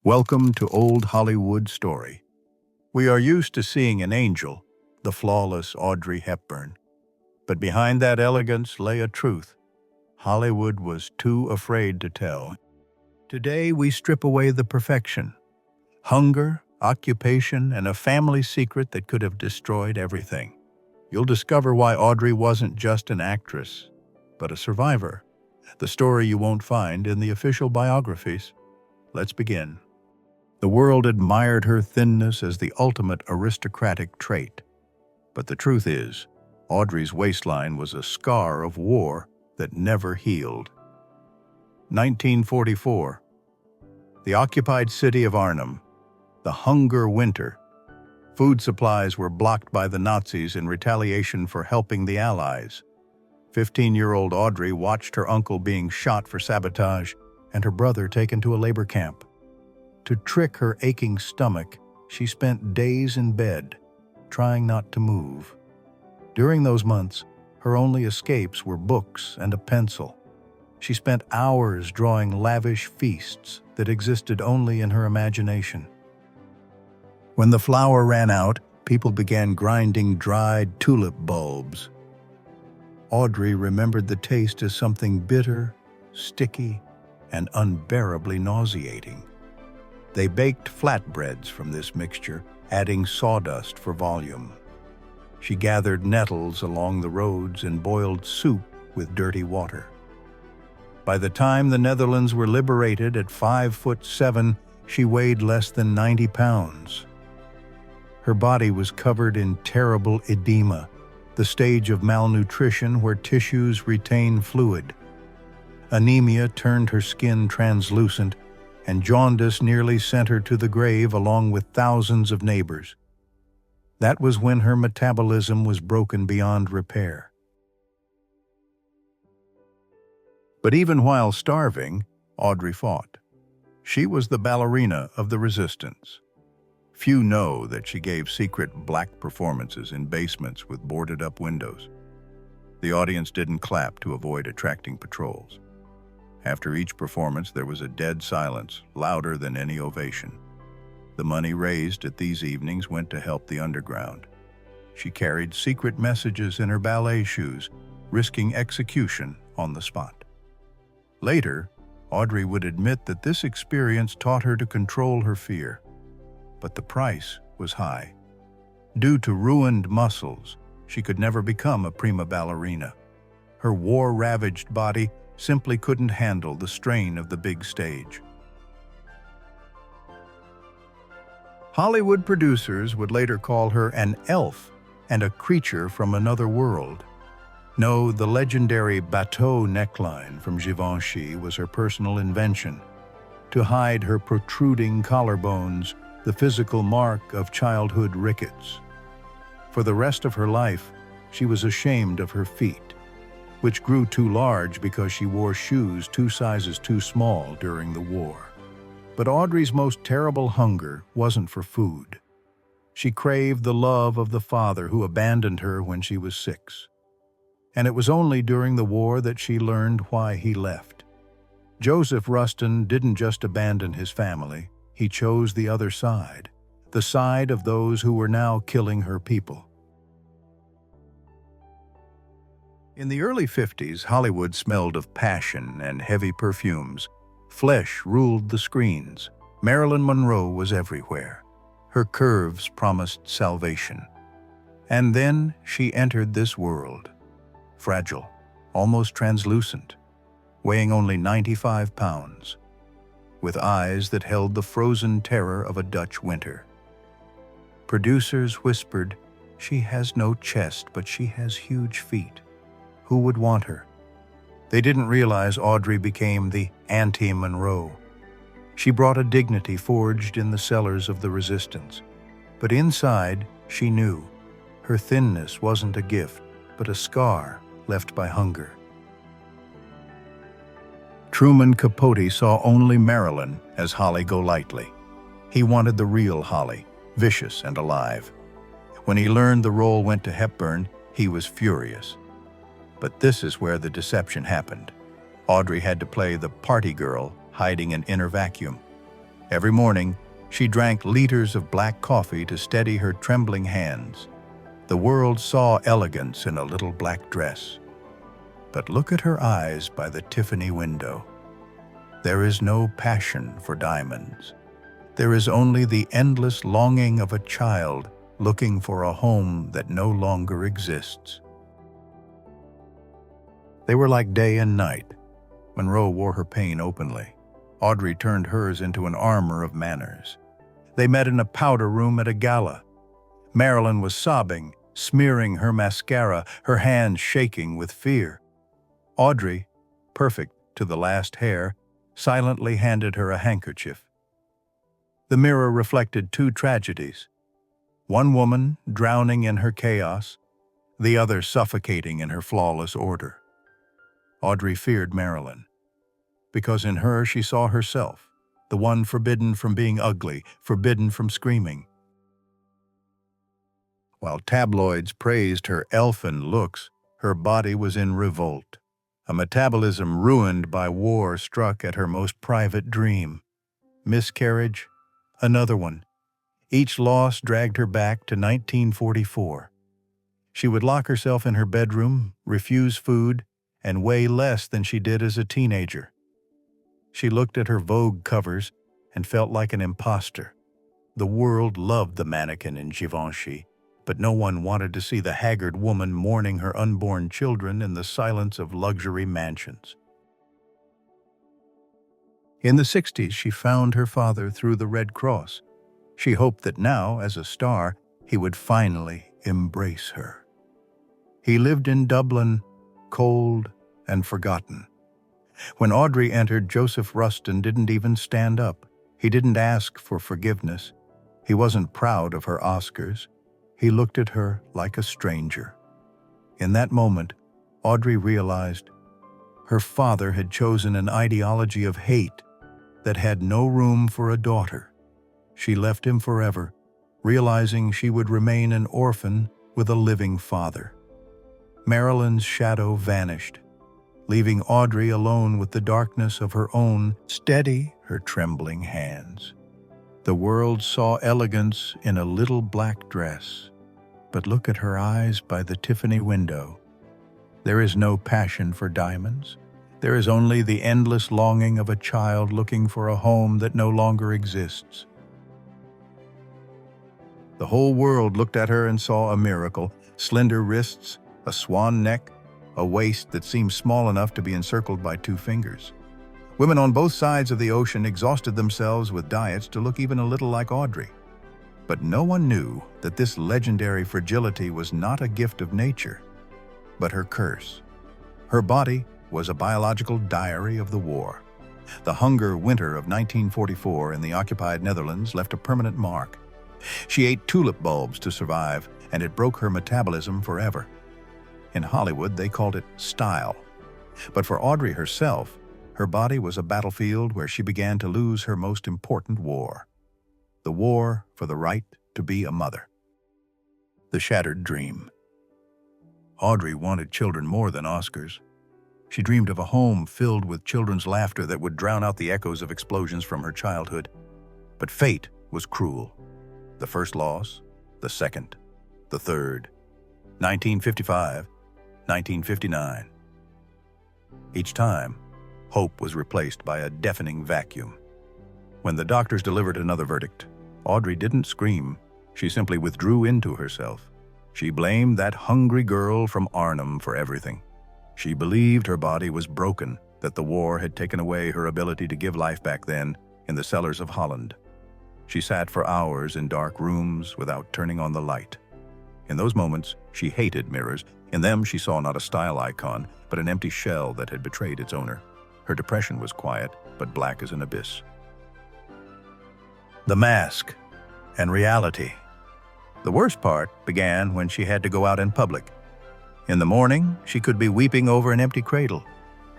Welcome to Old Hollywood Story. We are used to seeing an angel, the flawless Audrey Hepburn. But behind that elegance lay a truth Hollywood was too afraid to tell. Today we strip away the perfection, hunger, occupation, and a family secret that could have destroyed everything. You'll discover why Audrey wasn't just an actress, but a survivor. The story you won't find in the official biographies. Let's begin. The world admired her thinness as the ultimate aristocratic trait. But the truth is, Audrey's waistline was a scar of war that never healed. 1944. The occupied city of Arnhem. The hunger winter. Food supplies were blocked by the Nazis in retaliation for helping the Allies. 15-year-old Audrey watched her uncle being shot for sabotage and her brother taken to a labor camp. To trick her aching stomach, she spent days in bed, trying not to move. During those months, her only escapes were books and a pencil. She spent hours drawing lavish feasts that existed only in her imagination. When the flour ran out, people began grinding dried tulip bulbs. Audrey remembered the taste as something bitter, sticky, and unbearably nauseating. They baked flatbreads from this mixture, adding sawdust for volume. She gathered nettles along the roads and boiled soup with dirty water. By the time the Netherlands were liberated at 5'7", she weighed less than 90 pounds. Her body was covered in terrible edema, the stage of malnutrition where tissues retain fluid. Anemia turned her skin translucent, and jaundice nearly sent her to the grave along with thousands of neighbors. That was when her metabolism was broken beyond repair. But even while starving, Audrey fought. She was the ballerina of the resistance. Few know that she gave secret black performances in basements with boarded-up windows. The audience didn't clap to avoid attracting patrols. After each performance, there was a dead silence, louder than any ovation. The money raised at these evenings went to help the underground. She carried secret messages in her ballet shoes, risking execution on the spot. Later, Audrey would admit that this experience taught her to control her fear. But the price was high. Due to ruined muscles, she could never become a prima ballerina. Her war-ravaged body simply couldn't handle the strain of the big stage. Hollywood producers would later call her an elf and a creature from another world. No, the legendary bateau neckline from Givenchy was her personal invention, to hide her protruding collarbones, the physical mark of childhood rickets. For the rest of her life, she was ashamed of her feet, which grew too large because she wore shoes 2 sizes too small during the war. But Audrey's most terrible hunger wasn't for food. She craved the love of the father who abandoned her when she was 6. And it was only during the war that she learned why he left. Joseph Rustin didn't just abandon his family, he chose the other side, the side of those who were now killing her people. In the early 50s, Hollywood smelled of passion and heavy perfumes. Flesh ruled the screens. Marilyn Monroe was everywhere. Her curves promised salvation. And then she entered this world. Fragile, almost translucent, weighing only 95 pounds, with eyes that held the frozen terror of a Dutch winter. Producers whispered, "She has no chest, but she has huge feet. Who would want her?" They didn't realize Audrey became the anti-Monroe. She brought a dignity forged in the cellars of the resistance. But inside, she knew her thinness wasn't a gift, but a scar left by hunger. Truman Capote saw only Marilyn as Holly Golightly. He wanted the real Holly, vicious and alive. When he learned the role went to Hepburn, he was furious. But this is where the deception happened. Audrey had to play the party girl hiding an inner vacuum. Every morning, she drank liters of black coffee to steady her trembling hands. The world saw elegance in a little black dress. But look at her eyes by the Tiffany window. There is no passion for diamonds. There is only the endless longing of a child looking for a home that no longer exists. They were like day and night. Monroe wore her pain openly. Audrey turned hers into an armor of manners. They met in a powder room at a gala. Marilyn was sobbing, smearing her mascara, her hands shaking with fear. Audrey, perfect to the last hair, silently handed her a handkerchief. The mirror reflected two tragedies. One woman drowning in her chaos, the other suffocating in her flawless order. Audrey feared Marilyn, because in her she saw herself, the one forbidden from being ugly, forbidden from screaming. While tabloids praised her elfin looks, her body was in revolt. A metabolism ruined by war struck at her most private dream. Miscarriage, another one. Each loss dragged her back to 1944. She would lock herself in her bedroom, refuse food, and weigh less than she did as a teenager. She looked at her Vogue covers and felt like an imposter. The world loved the mannequin in Givenchy, but no one wanted to see the haggard woman mourning her unborn children in the silence of luxury mansions. In the 60s, she found her father through the Red Cross. She hoped that now, as a star, he would finally embrace her. He lived in Dublin, cold and forgotten. When Audrey entered, Joseph Rustin didn't even stand up. He didn't ask for forgiveness. He wasn't proud of her Oscars. He looked at her like a stranger. In that moment, Audrey realized her father had chosen an ideology of hate that had no room for a daughter. She left him forever, realizing she would remain an orphan with a living father. Marilyn's shadow vanished, leaving Audrey alone with the darkness of her own. Steady her trembling hands. The world saw elegance in a little black dress, but look at her eyes by the Tiffany window. There is no passion for diamonds. There is only the endless longing of a child looking for a home that no longer exists. The whole world looked at her and saw a miracle: slender wrists, a swan neck, a waist that seemed small enough to be encircled by two fingers. Women on both sides of the ocean exhausted themselves with diets to look even a little like Audrey. But no one knew that this legendary fragility was not a gift of nature, but her curse. Her body was a biological diary of the war. The hunger winter of 1944 in the occupied Netherlands left a permanent mark. She ate tulip bulbs to survive, and it broke her metabolism forever. In Hollywood, they called it style. But for Audrey herself, her body was a battlefield where she began to lose her most important war. The war for the right to be a mother. The shattered dream. Audrey wanted children more than Oscars. She dreamed of a home filled with children's laughter that would drown out the echoes of explosions from her childhood. But fate was cruel. The first loss, the second, the third. 1955, 1959. Each time, hope was replaced by a deafening vacuum. When the doctors delivered another verdict, Audrey didn't scream. She simply withdrew into herself. She blamed that hungry girl from Arnhem for everything. She believed her body was broken, that the war had taken away her ability to give life back then in the cellars of Holland. She sat for hours in dark rooms without turning on the light. In those moments, she hated mirrors. In them, she saw not a style icon, but an empty shell that had betrayed its owner. Her depression was quiet, but black as an abyss. The mask and reality. The worst part began when she had to go out in public. In the morning, she could be weeping over an empty cradle,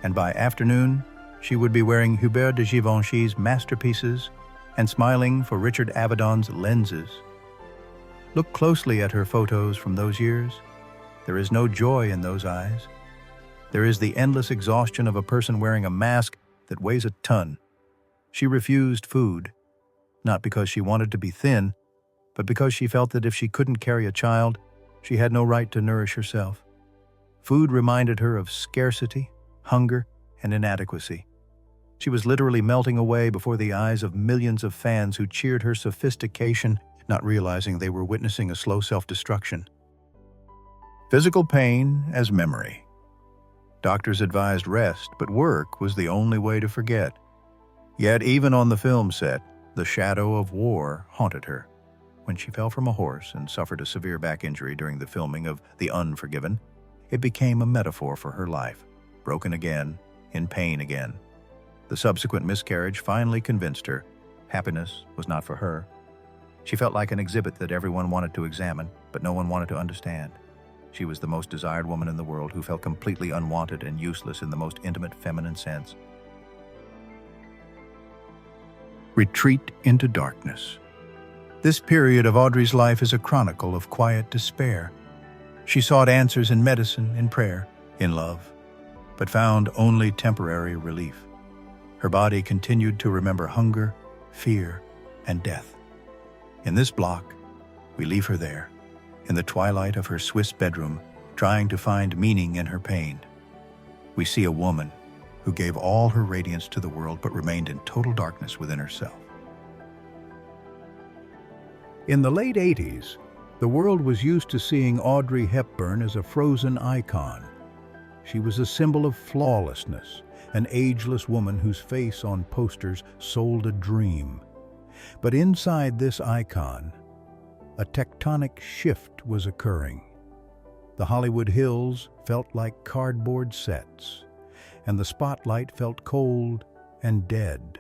and by afternoon, she would be wearing Hubert de Givenchy's masterpieces and smiling for Richard Avedon's lenses. Look closely at her photos from those years. There is no joy in those eyes. There is the endless exhaustion of a person wearing a mask that weighs a ton. She refused food. not because she wanted to be thin, but because she felt that if she couldn't carry a child, she had no right to nourish herself. Food reminded her of scarcity, hunger, and inadequacy. She was literally melting away before the eyes of millions of fans who cheered her sophistication, not realizing they were witnessing a slow self-destruction. Physical pain as memory. Doctors advised rest, but work was the only way to forget. Yet even on the film set, the shadow of war haunted her. When she fell from a horse and suffered a severe back injury during the filming of The Unforgiven, it became a metaphor for her life, broken again, in pain again. The subsequent miscarriage finally convinced her happiness was not for her. She felt like an exhibit that everyone wanted to examine, but no one wanted to understand. She was the most desired woman in the world who felt completely unwanted and useless in the most intimate feminine sense. Retreat into darkness. This period of Audrey's life is a chronicle of quiet despair. She sought answers in medicine, in prayer, in love, but found only temporary relief. Her body continued to remember hunger, fear, and death. In this block, we leave her there, in the twilight of her Swiss bedroom, trying to find meaning in her pain. We see a woman who gave all her radiance to the world but remained in total darkness within herself. In the late 80s, the world was used to seeing Audrey Hepburn as a frozen icon. She was a symbol of flawlessness, an ageless woman whose face on posters sold a dream. But inside this icon, a tectonic shift was occurring. The Hollywood hills felt like cardboard sets, and the spotlight felt cold and dead.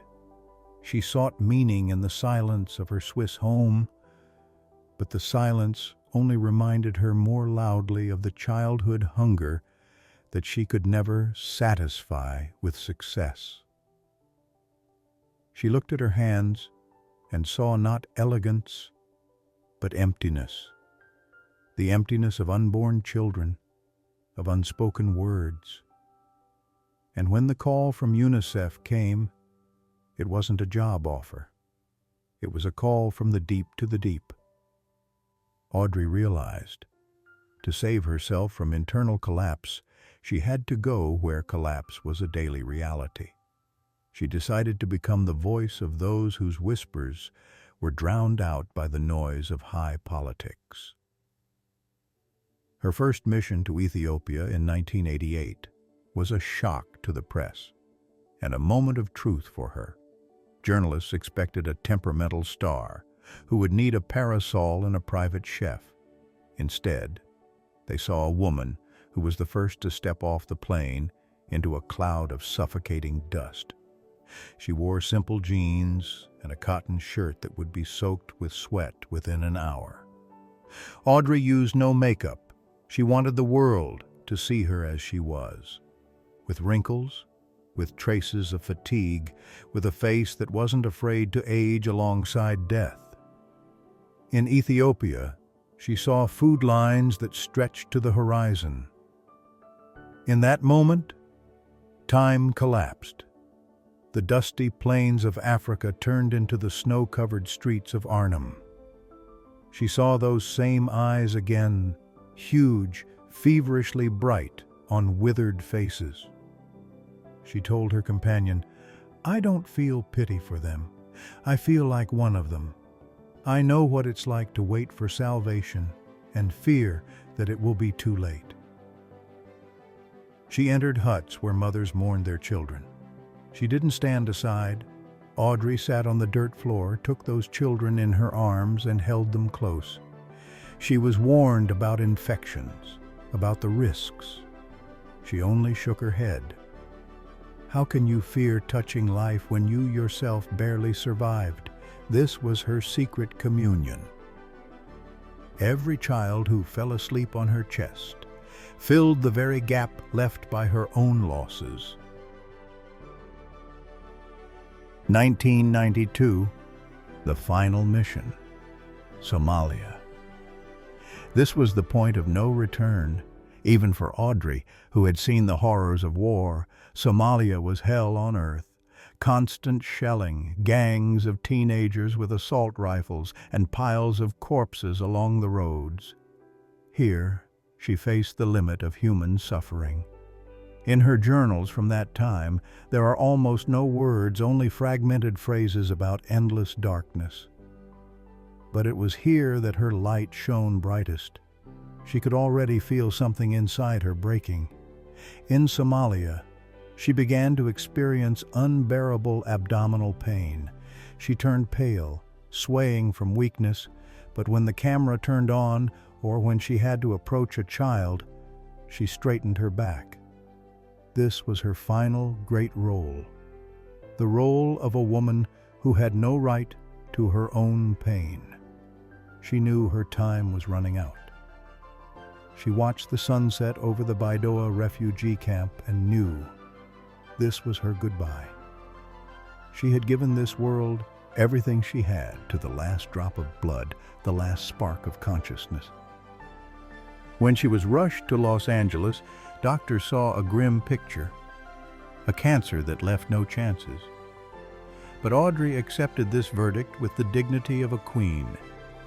She sought meaning in the silence of her Swiss home, but the silence only reminded her more loudly of the childhood hunger that she could never satisfy with success. She looked at her hands and saw not elegance, but emptiness. The emptiness of unborn children, of unspoken words. And when the call from UNICEF came, it wasn't a job offer. It was a call from the deep to the deep. Audrey realized, to save herself from internal collapse, she had to go where collapse was a daily reality. She decided to become the voice of those whose whispers were drowned out by the noise of high politics. Her first mission to Ethiopia in 1988 was a shock to the press and a moment of truth for her. Journalists expected a temperamental star who would need a parasol and a private chef. Instead, they saw a woman who was the first to step off the plane into a cloud of suffocating dust. She wore simple jeans and a cotton shirt that would be soaked with sweat within an hour. Audrey used no makeup. She wanted the world to see her as she was, with wrinkles, with traces of fatigue, with a face that wasn't afraid to age alongside death. In Ethiopia, she saw food lines that stretched to the horizon. In that moment, time collapsed. The dusty plains of Africa turned into the snow-covered streets of Arnhem. She saw those same eyes again, huge, feverishly bright on withered faces. She told her companion, "I don't feel pity for them. I feel like one of them. I know what it's like to wait for salvation and fear that it will be too late." She entered huts where mothers mourned their children. She didn't stand aside. Audrey sat on the dirt floor, took those children in her arms and held them close. She was warned about infections, about the risks. She only shook her head. How can you fear touching life when you yourself barely survived? This was her secret communion. Every child who fell asleep on her chest filled the very gap left by her own losses. 1992, the final mission, Somalia. This was the point of no return. Even for Audrey, who had seen the horrors of war, Somalia was hell on earth. Constant shelling, gangs of teenagers with assault rifles, and piles of corpses along the roads. Here, she faced the limit of human suffering. In her journals from that time, there are almost no words, only fragmented phrases about endless darkness. But it was here that her light shone brightest. She could already feel something inside her breaking. In Somalia, she began to experience unbearable abdominal pain. She turned pale, swaying from weakness, but when the camera turned on, or when she had to approach a child, she straightened her back. This was her final great role, the role of a woman who had no right to her own pain. She knew her time was running out. She watched the sunset over the Baidoa refugee camp and knew this was her goodbye. She had given this world everything she had to the last drop of blood, the last spark of consciousness. When she was rushed to Los Angeles, doctors saw a grim picture, a cancer that left no chances. But Audrey accepted this verdict with the dignity of a queen.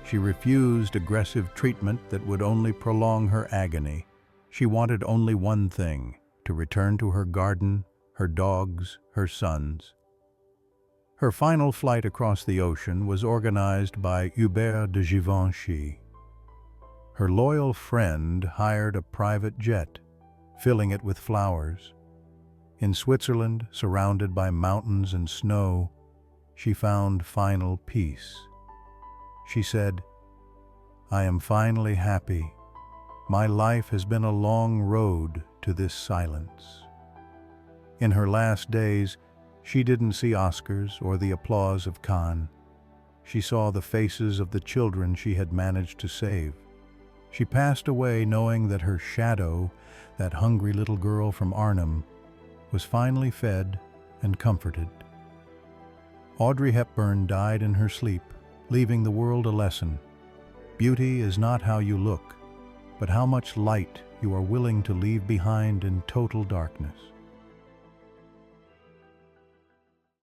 She refused aggressive treatment that would only prolong her agony. She wanted only one thing: to return to her garden, her dogs, her sons. Her final flight across the ocean was organized by Hubert de Givenchy. Her loyal friend hired a private jet, filling it with flowers. In Switzerland, surrounded by mountains and snow, she found final peace. She said, "I am finally happy. My life has been a long road to this silence." In her last days, she didn't see Oscars or the applause of Cannes. She saw the faces of the children she had managed to save. She passed away knowing that her shadow, that hungry little girl from Arnhem, was finally fed and comforted. Audrey Hepburn died in her sleep, leaving the world a lesson. Beauty is not how you look, but how much light you are willing to leave behind in total darkness.